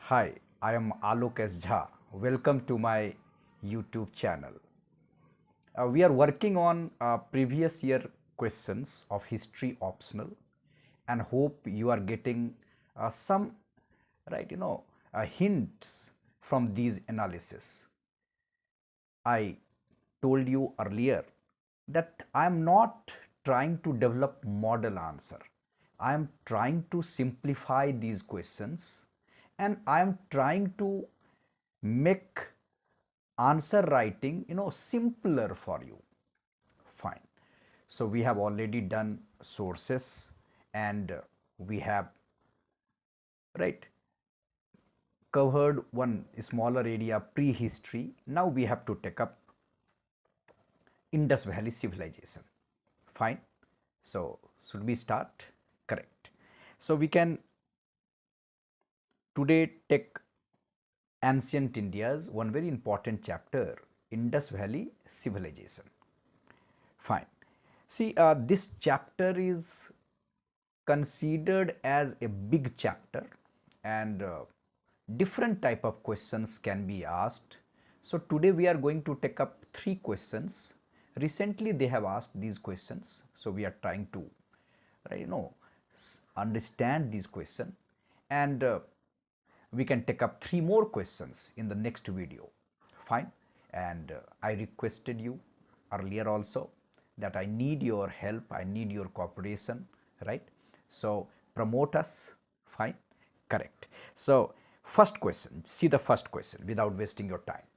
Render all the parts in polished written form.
Hi, I am Alok JHA. Welcome to my YouTube channel. We are working on previous year questions of history optional and hope you are getting some hints from these analysis. I told you earlier that I am not trying to develop model answer. I am trying to simplify these questions and I am trying to make answer writing simpler for you. Fine. So we have already done sources and we have right covered one smaller area prehistory. Now we have to take up Indus Valley civilization. Fine. So should we start? Correct. So we can today take ancient India's one very important chapter, Indus Valley civilization. Fine. See, this chapter is considered as a big chapter and different type of questions can be asked. So today we are going to take up 3 questions. Recently they have asked these questions. So we are trying to understand these questions and we can take up 3 more questions in the next video. Fine. And I requested you earlier also that I need your help, I need your cooperation, right? So promote us. Fine. Correct. So first question, see the first question without wasting your time.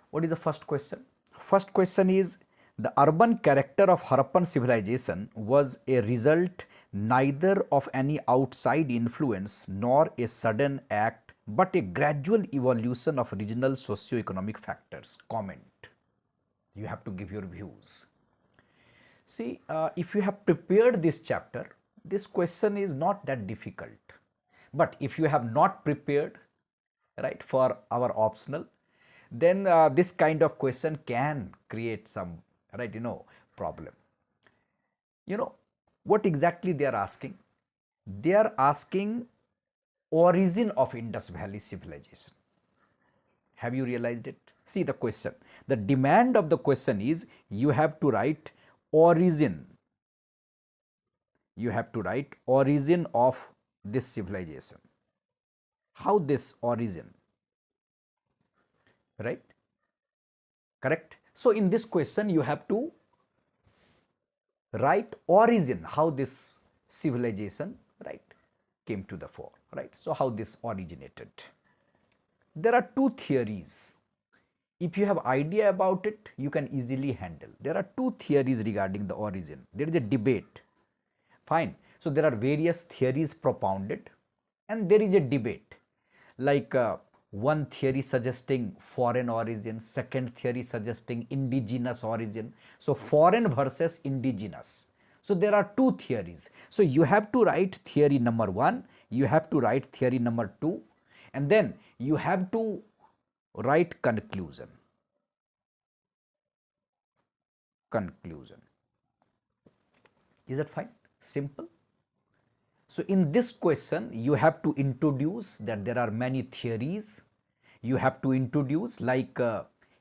What is the first question? First question is, the urban character of Harappan civilization was a result neither of any outside influence nor a sudden act but a gradual evolution of regional socio-economic factors. Comment. You have to give your views. See, if you have prepared this chapter, this question is not that difficult. But if you have not prepared, right, for our optional, then this kind of question can create some problem. What exactly they are asking? They are asking origin of Indus Valley civilization. Have you realized it? See the question. The demand of the question is you have to write origin. You have to write origin of this civilization. How this origin? Right? Correct? So in this question you have to write origin, how this civilization came to the fore, right? So how this originated. There are 2 theories. If you have idea about it, you can easily handle. There are 2 theories regarding the origin. There is a debate. Fine. So there are various theories propounded and there is a debate. Like one theory suggesting foreign origin, second theory suggesting indigenous origin. So foreign versus indigenous. So there are 2 theories. So you have to write theory number 1, you have to write theory number 2, and then you have to write conclusion. Conclusion. Is that fine? Simple. So in this question, you have to introduce that there are many theories. You have to introduce like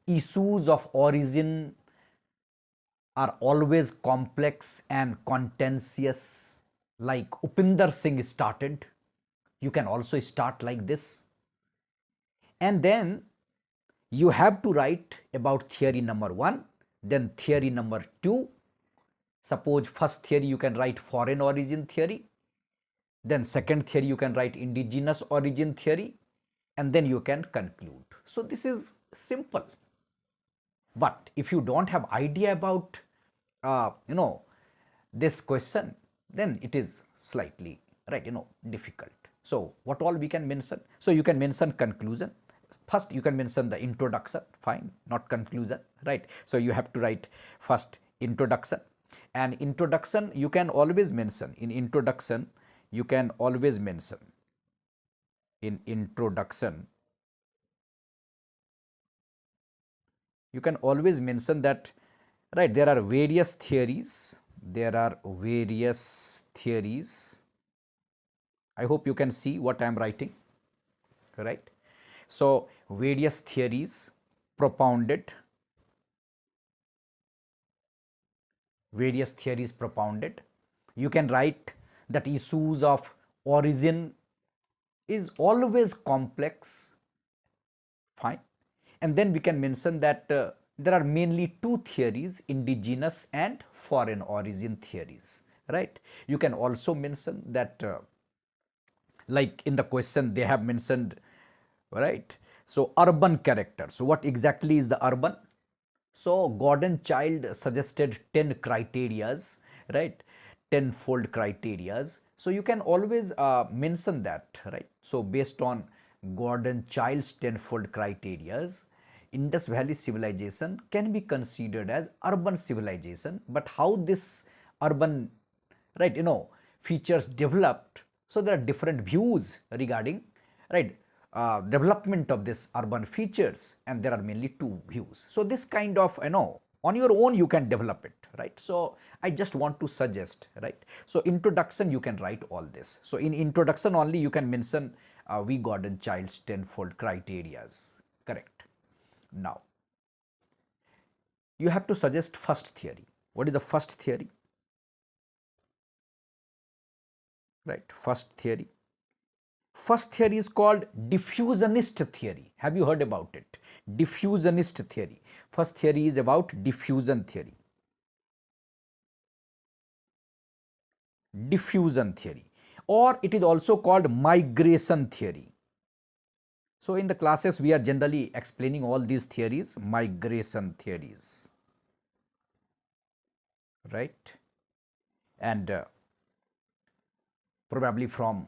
issues of origin are always complex and contentious, like Upinder Singh started. You can also start like this. And then you have to write about theory number 1, then theory number 2. Suppose first theory you can write foreign origin theory, then second theory you can write indigenous origin theory, and then you can conclude. So this is simple. But if you don't have idea about this question, then it is slightly difficult. So what all we can mention? So you can mention conclusion. First you can mention the introduction, fine, not conclusion, right? So you have to write first introduction, and introduction you can always mention. In introduction you can always mention, in introduction you can always mention that, right, there are various theories. I hope you can see what I am writing. right? So various theories propounded, you can write that issues of origin is always complex, fine. And then we can mention that there are mainly two theories, indigenous and foreign origin theories, right? You can also mention that like in the question they have mentioned, right? So urban character. So what exactly is the urban? So Gordon Child suggested 10 criterias, right? 10-fold criterias. So you can always mention that, right? So based on Gordon Child's 10-fold criterias, Indus Valley civilization can be considered as urban civilization. But how this urban, right, features developed, so there are different views regarding, right, development of this urban features, and there are mainly two views. So this kind of, on your own you can develop it, right? So I just want to suggest, right? So introduction you can write all this. So in introduction only you can mention V. Gordon Child's 10-fold criterias, correct? Now you have to suggest first theory. What is the first theory? Right, first theory. First theory is called diffusionist theory. Have you heard about it? Diffusionist theory. First theory is about diffusion theory. Diffusion theory, or it is also called migration theory. So in the classes we are generally explaining all these theories, migration theories, right? And probably from,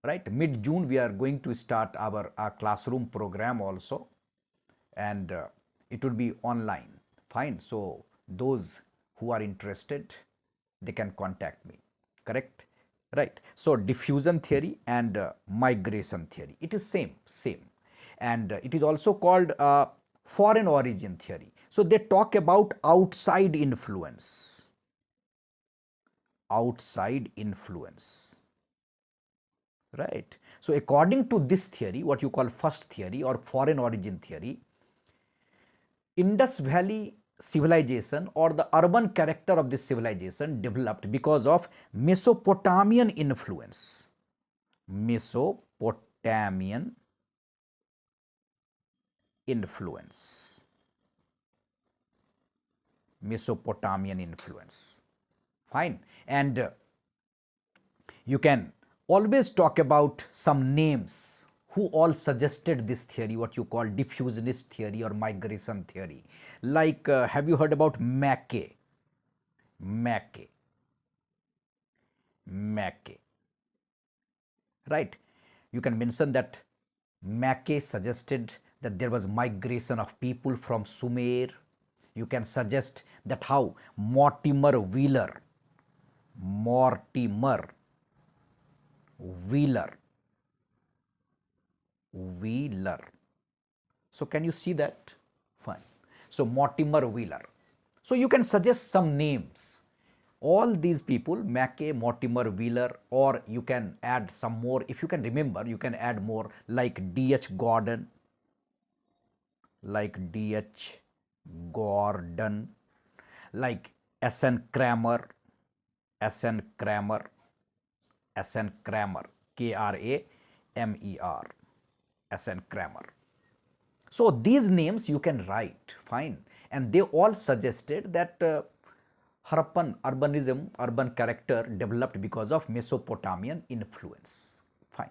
right, mid-June we are going to start our classroom program also, and it will be online, fine. So those who are interested, they can contact me, correct? Right. So diffusion theory and migration theory, it is same, and it is also called foreign origin theory. So they talk about outside influence, right? So according to this theory, what you call first theory or foreign origin theory, Indus Valley civilization or the urban character of this civilization developed because of Mesopotamian influence. Mesopotamian influence. Mesopotamian influence. Fine. And you can always talk about some names who all suggested this theory, what you call diffusionist theory or migration theory. Like, have you heard about Mackay? Mackay. Right? You can mention that Mackay suggested that there was migration of people from Sumer. You can suggest that how Mortimer Wheeler. So can you see that? Fine. So Mortimer Wheeler. So you can suggest some names. All these people, Mackay, Mortimer Wheeler, or you can add some more. If you can remember, you can add more like D.H. Gordon, like S.N. Kramer, Kramer, Kramer, S.N. Kramer. So these names you can write, fine. And they all suggested that Harappan urbanism, urban character developed because of Mesopotamian influence, fine.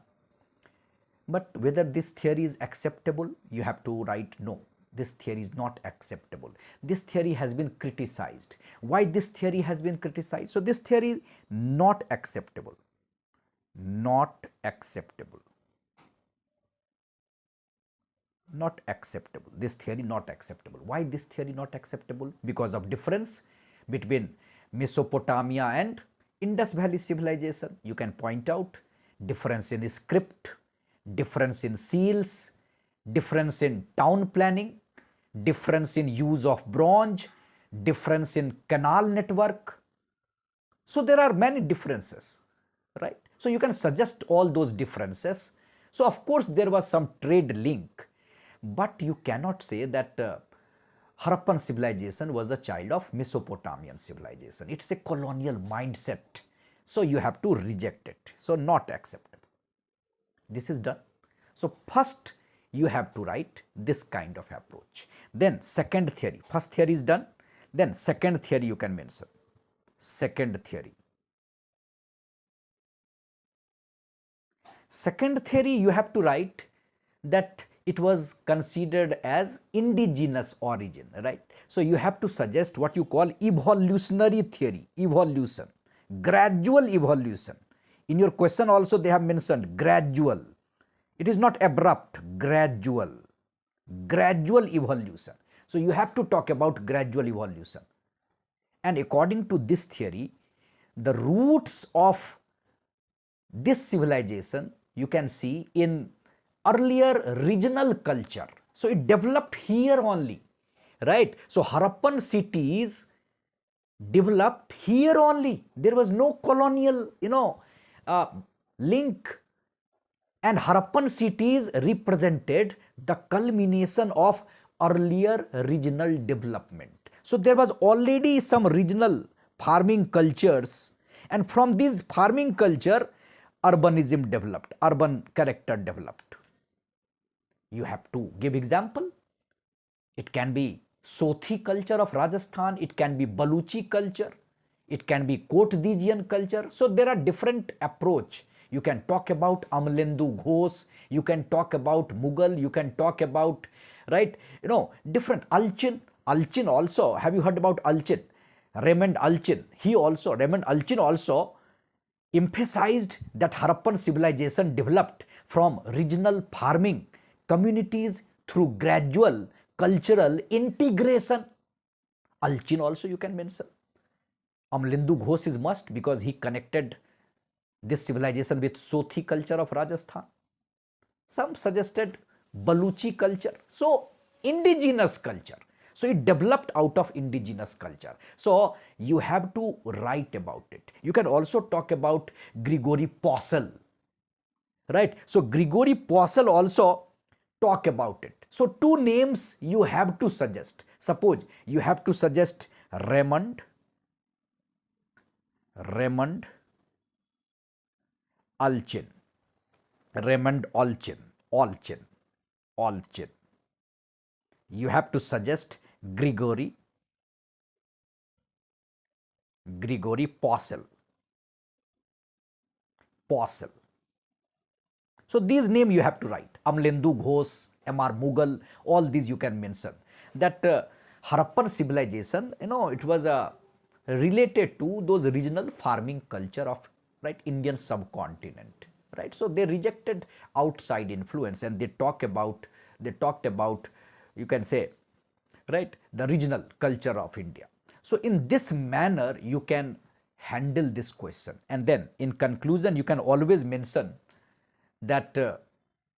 But whether this theory is acceptable, you have to write no. This theory is not acceptable. This theory has been criticized. Why this theory has been criticized? So this theory is not acceptable. Not acceptable. Not acceptable. This theory not acceptable. Why this theory not acceptable? Because of difference between Mesopotamia and Indus Valley civilization. You can point out difference in script, difference in seals, difference in town planning, difference in use of bronze, difference in canal network. So there are many differences, right? So you can suggest all those differences. So of course there was some trade link, but you cannot say that Harappan civilization was the child of Mesopotamian civilization. It's a colonial mindset. So you have to reject it. So not acceptable. This is done. So first you have to write this kind of approach. Then second theory. First theory is done. Then second theory you can mention. Second theory. Second theory you have to write that it was considered as indigenous origin, right? So you have to suggest what you call evolutionary theory, evolution, gradual evolution. In your question also they have mentioned gradual. It is not abrupt, gradual, gradual evolution. So you have to talk about gradual evolution. And according to this theory, the roots of this civilization you can see in earlier regional culture. So it developed here only, right? So Harappan cities developed here only. There was no colonial, link. And Harappan cities represented the culmination of earlier regional development. So there was already some regional farming cultures, and from this farming culture, urbanism developed, urban character developed. You have to give example. It can be Sothi culture of Rajasthan, it can be Baluchi culture, it can be Kotdijian culture. So there are different approach. You can talk about Amlendu Ghosh, you can talk about Mughal, you can talk about, right, different Alchin. Alchin also, have you heard about Alchin? Raymond Alchin, Raymond Alchin also emphasized that Harappan civilization developed from regional farming communities through gradual cultural integration. Alchin also you can mention. Amlendu Ghosh is must because he connected this civilization with Sothi culture of Rajasthan. Some suggested Baluchi culture. So indigenous culture. So it developed out of indigenous culture. So you have to write about it. You can also talk about Grigory Posel, right? So Grigory Posel also talk about it. So two names you have to suggest. Suppose you have to suggest Raymond Alchin. Raymond Alchin. You have to suggest Grigory Posel. So these names you have to write. Amlendu Ghosh, M.R. Mughal, all these you can mention. That Harappan civilization, it was related to those regional farming culture of, right, Indian subcontinent, right? So they rejected outside influence and they talked about, you can say, right, the regional culture of India. So in this manner you can handle this question, and then in conclusion you can always mention that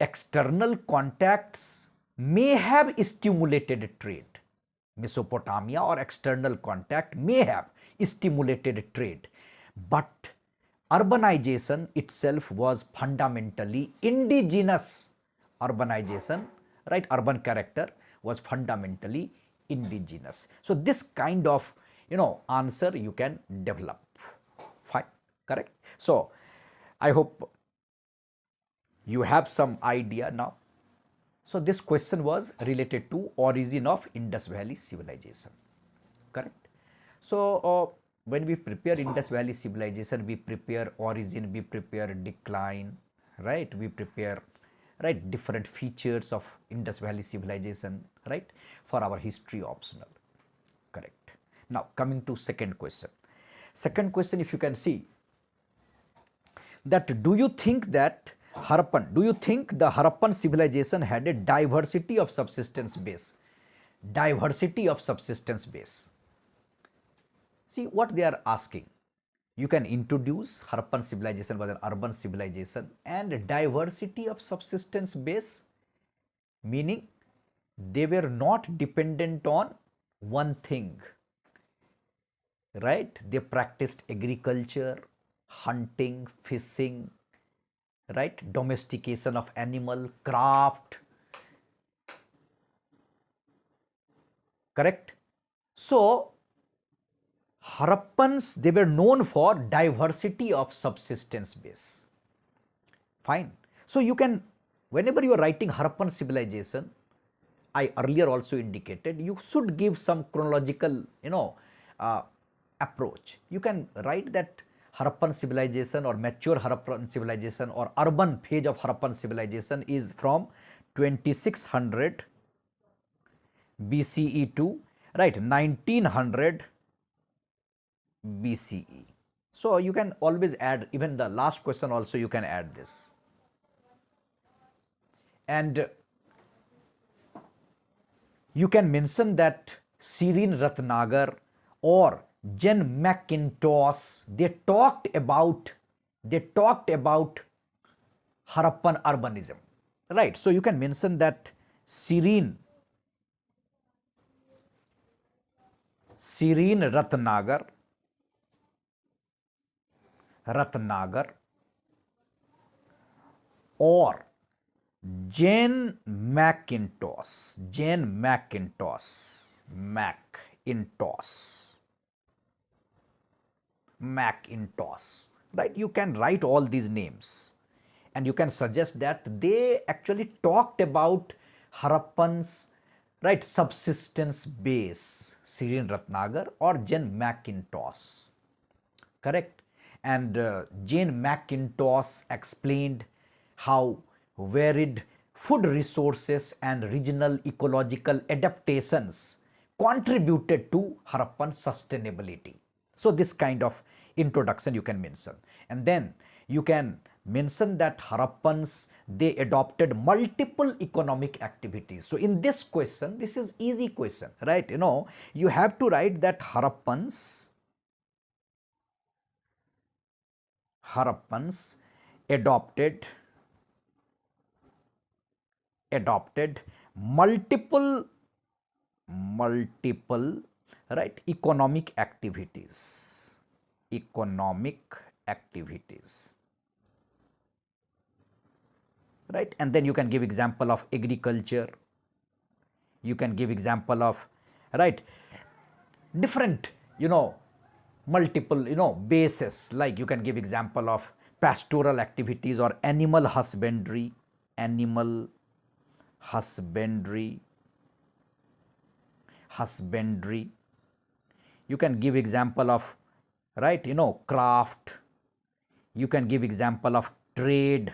external contacts may have stimulated trade. Mesopotamia or external contact may have stimulated trade, but urbanization itself was fundamentally indigenous. Urbanization, right, urban character was fundamentally indigenous. So this kind of, answer you can develop. Fine, correct? So I hope you have some idea now. So this question was related to origin of Indus Valley civilization, correct? So when we prepare Indus Valley civilization, we prepare origin, we prepare decline, right? We prepare, right, different features of Indus Valley civilization, right, for our history optional, correct? Now coming to second question. Second question, if you can see that, do you think the Harappan civilization had a diversity of subsistence base? Diversity of subsistence base. See what they are asking. You can introduce Harappan civilization was an urban civilization and diversity of subsistence base, meaning they were not dependent on one thing, right? They practiced agriculture, hunting, fishing, right? Domestication of animal, craft, correct? So, Harappans, they were known for diversity of subsistence base. Fine. So, you can, whenever you are writing Harappan civilization, I earlier also indicated, you should give some chronological, uh, approach. You can write that Harappan civilization or mature Harappan civilization or urban phase of Harappan civilization is from 2600 BCE to, right, 1900 BCE. So, you can always add, even the last question also you can add this. And you can mention that Serene Ratnagar or Jen McIntosh, they talked about Harappan urbanism, right? So you can mention that Serene Ratnagar or Jane McIntosh, right? You can write all these names and you can suggest that they actually talked about Harappan's, right, subsistence base, Serene Ratnagar or Jane McIntosh, correct? And Jane McIntosh explained how varied food resources and regional ecological adaptations contributed to Harappan sustainability. So this kind of introduction you can mention. And then you can mention that Harappans, they adopted multiple economic activities. So in this question, this is easy question, right? You have to write that Harappans adopted multiple, right, economic activities, right? And then you can give example of agriculture, you can give example of, right, different, multiple, bases, like you can give example of pastoral activities or animal husbandry, you can give example of, right, craft, you can give example of trade.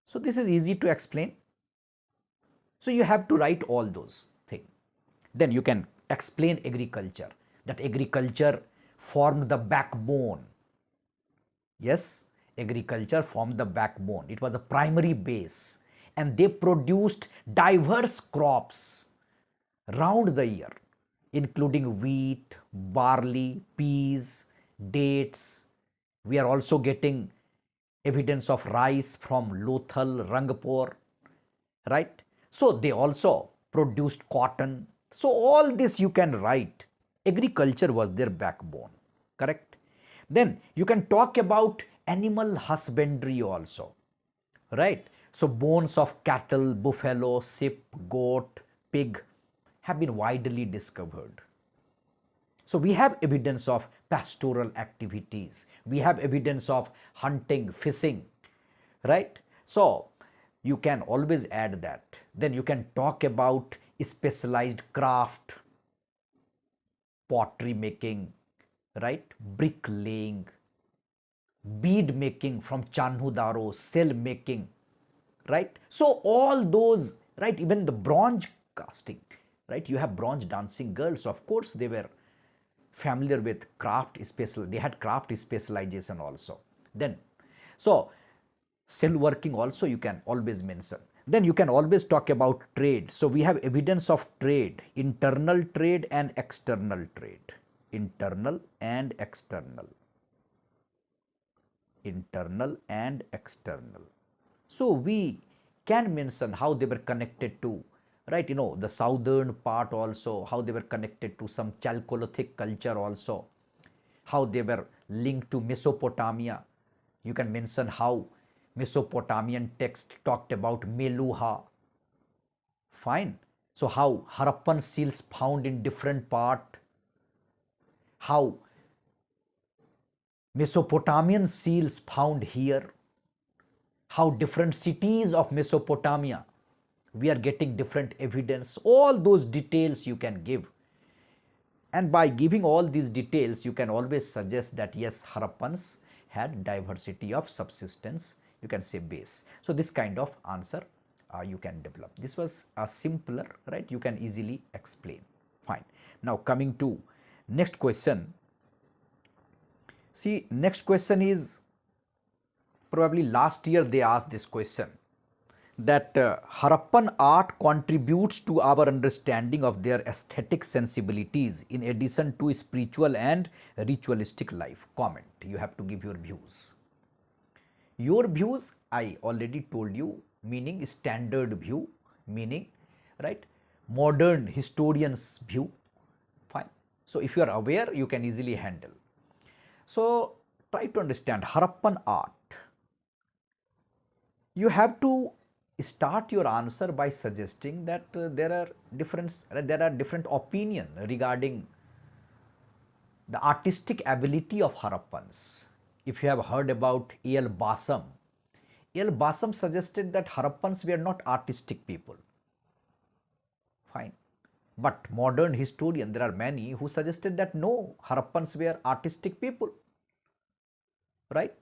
So this is easy to explain. So you have to write all those things. Then you can explain agriculture, that agriculture formed the backbone. Yes, agriculture formed the backbone. It was a primary base and they produced diverse crops round the year, including wheat, barley, peas, dates. We are also getting evidence of rice from Lothal, Rangpur, right? So they also produced cotton. So all this you can write. Agriculture was their backbone, correct? Then you can talk about animal husbandry also, right? So bones of cattle, buffalo, sheep, goat, pig have been widely discovered. So we have evidence of pastoral activities. We have evidence of hunting, fishing, right? So you can always add that. Then you can talk about specialized craft, pottery making, right? Bricklaying, bead making from Chanhudaro, cell making, right? So all those, right? Even the bronze casting, right? You have bronze dancing girls. Of course, they were familiar with craft special. They had craft specialization also. Then, so cell working also you can always mention. Then you can always talk about trade. So we have evidence of trade, internal trade and external trade. Internal and external. So we can mention how they were connected to, right, the southern part also, how they were connected to some Chalcolithic culture also, how they were linked to Mesopotamia. You can mention how Mesopotamian text talked about Meluha. Fine. So how Harappan seals found in different part, how Mesopotamian seals found here, how different cities of Mesopotamia, we are getting different evidence, all those details you can give. And by giving all these details, you can always suggest that yes, Harappans had diversity of subsistence, you can say base. So this kind of answer you can develop. This was a simpler, right? You can easily explain. Fine. Now coming to next question. See, next question is probably last year they asked this question, that Harappan art contributes to our understanding of their aesthetic sensibilities in addition to spiritual and ritualistic life. Comment. You have to give your views. Your views, I already told you, meaning standard view, meaning, right, modern historians' view. Fine. So if you are aware, you can easily handle. So try to understand Harappan art. You have to start your answer by suggesting that there are different opinion regarding the artistic ability of Harappans. If you have heard about A.L. Basam, A.L. Basam suggested that Harappans were not artistic people. Fine. But modern historian, there are many who suggested that no, Harappans were artistic people. Right?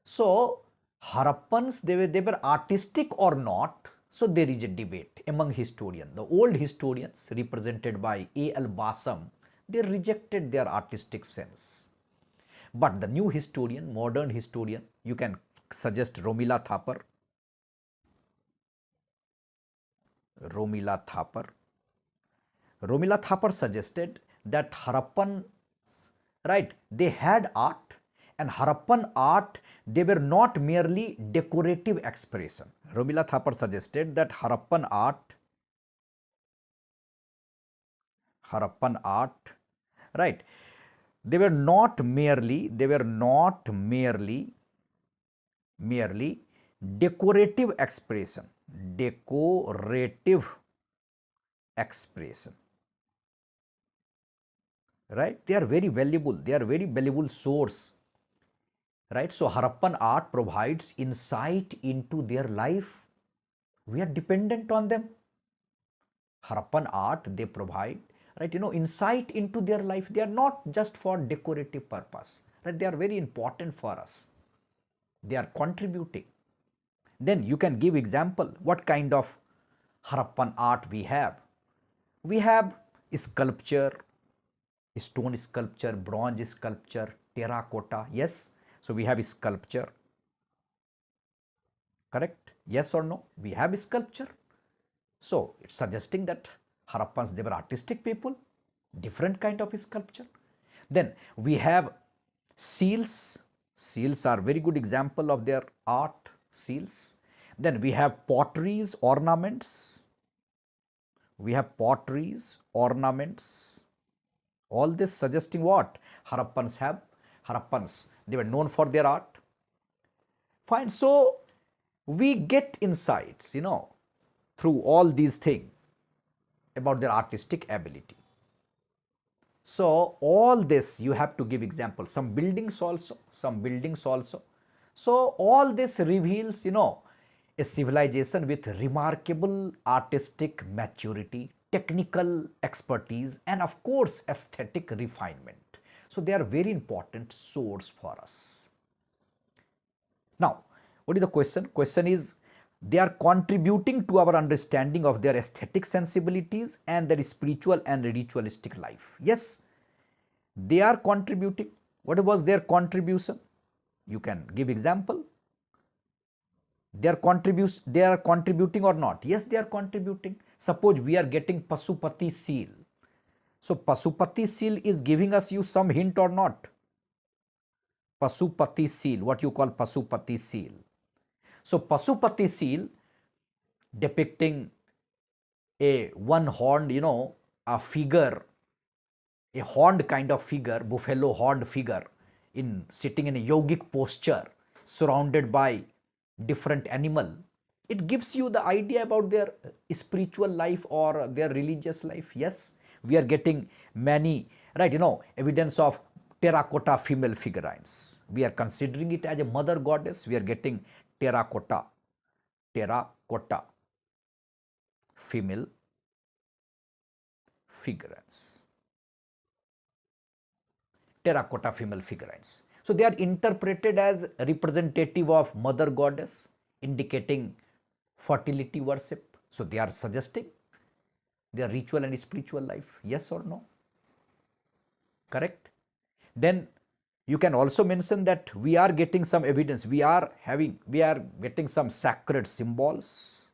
So Harappans, they were artistic or not. So there is a debate among historians. The old historians represented by A.L. Basam, they rejected their artistic sense. But the new historian, modern historian, you can suggest Romila Thapar. Romila Thapar suggested that Harappan, right, they had art, and Harappan art, they were not merely decorative expression. Romila Thapar suggested that Harappan art, right, they were not merely decorative expression. Right? They are very valuable source. Right? So Harappan art provides insight into their life. We are dependent on them. Harappan art, they provide, right, insight into their life. They are not just for decorative purpose. Right? They are very important for us. They are contributing. Then you can give example. What kind of Harappan art we have? We have sculpture, stone sculpture, bronze sculpture, terracotta. Yes. So we have sculpture. Correct? Yes or no? We have sculpture. So it's suggesting that Harappans, they were artistic people, different kind of sculpture. Then we have seals. Seals are very good example of their art, seals. Then we have potteries, ornaments. All this suggesting what? Harappans, they were known for their art. Fine. So we get insights, through all these things about their artistic ability. So all this you have to give examples. Some buildings also. So all this reveals, a civilization with remarkable artistic maturity, technical expertise, and of course aesthetic refinement. So they are very important source for us. Now, what is the question? Question is, they are contributing to our understanding of their aesthetic sensibilities and their spiritual and ritualistic life. Yes, they are contributing. What was their contribution? You can give example. They are contributing or not? Yes, they are contributing. Suppose we are getting Pasupati seal. So Pasupati seal is giving us you some hint or not? Pasupati seal, what you call Pasupati seal. So Pasupati seal depicting a one-horned, a figure, a horned kind of figure, buffalo horned figure, sitting in a yogic posture, surrounded by different animal, it gives you the idea about their spiritual life or their religious life. Yes, we are getting many, right, evidence of terracotta female figurines. We are considering it as a mother goddess. We are getting terracotta female figurines. Terracotta female figurines. So they are interpreted as representative of mother goddess, indicating fertility worship. So they are suggesting their ritual and spiritual life. Yes or no? Correct? Then you can also mention that we are getting some evidence. We are getting some sacred symbols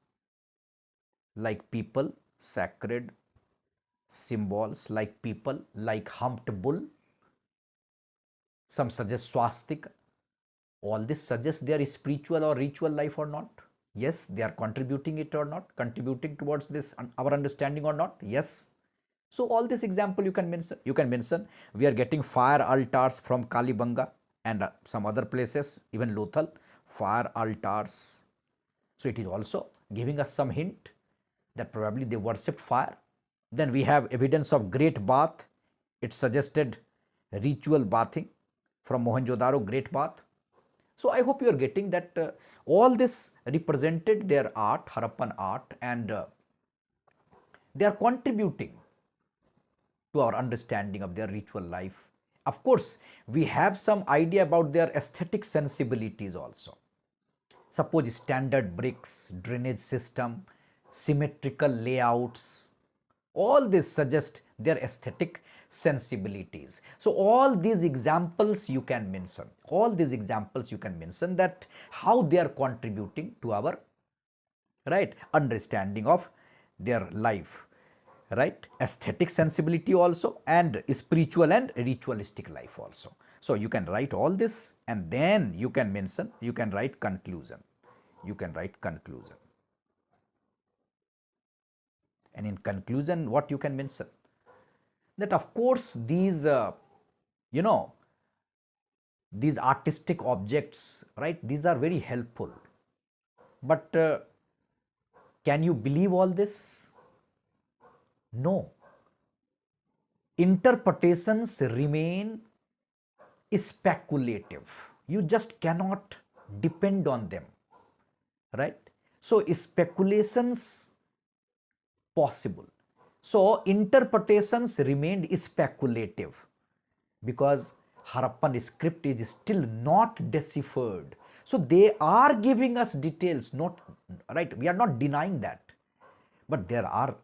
like people, sacred symbols like people, like humped bull. Some suggest swastika. All this suggests their spiritual or ritual life or not. Yes, they are contributing it or not, contributing towards this our understanding or not. Yes. So all this example you can mention. We are getting fire altars from Kalibanga and some other places, even Lothal, fire altars. So it is also giving us some hint that probably they worship fire. Then we have evidence of great bath. It suggested ritual bathing from Mohenjo-daro, great bath. So I hope you are getting that all this represented their art, Harappan art, and they are contributing to our understanding of their ritual life. Of course, we have some idea about their aesthetic sensibilities also. Suppose standard bricks, drainage system, symmetrical layouts, all this suggest their aesthetic sensibilities. So all these examples you can mention. That how they are contributing to our understanding of their life, aesthetic sensibility also, and spiritual and ritualistic life also. So you can write all this, and then you can mention, you can write conclusion. And in conclusion, what you can mention? That of course these these artistic objects, these are very helpful, but can you believe all this? No. Interpretations remain speculative. You just cannot depend on them, so speculations possible. So interpretations remained speculative because Harappan script is still not deciphered. So they are giving us details, we are not denying that, but there are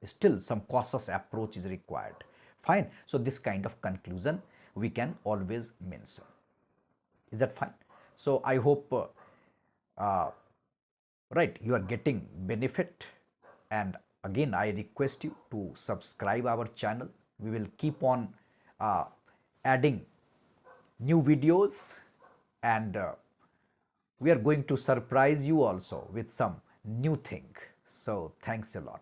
still some cautious approach is required. Fine. So this kind of conclusion we can always mention. Is that fine? So I hope you are getting benefit, and again I request you to subscribe our channel. We will keep on adding new videos, and we are going to surprise you also with some new thing. So thanks a lot.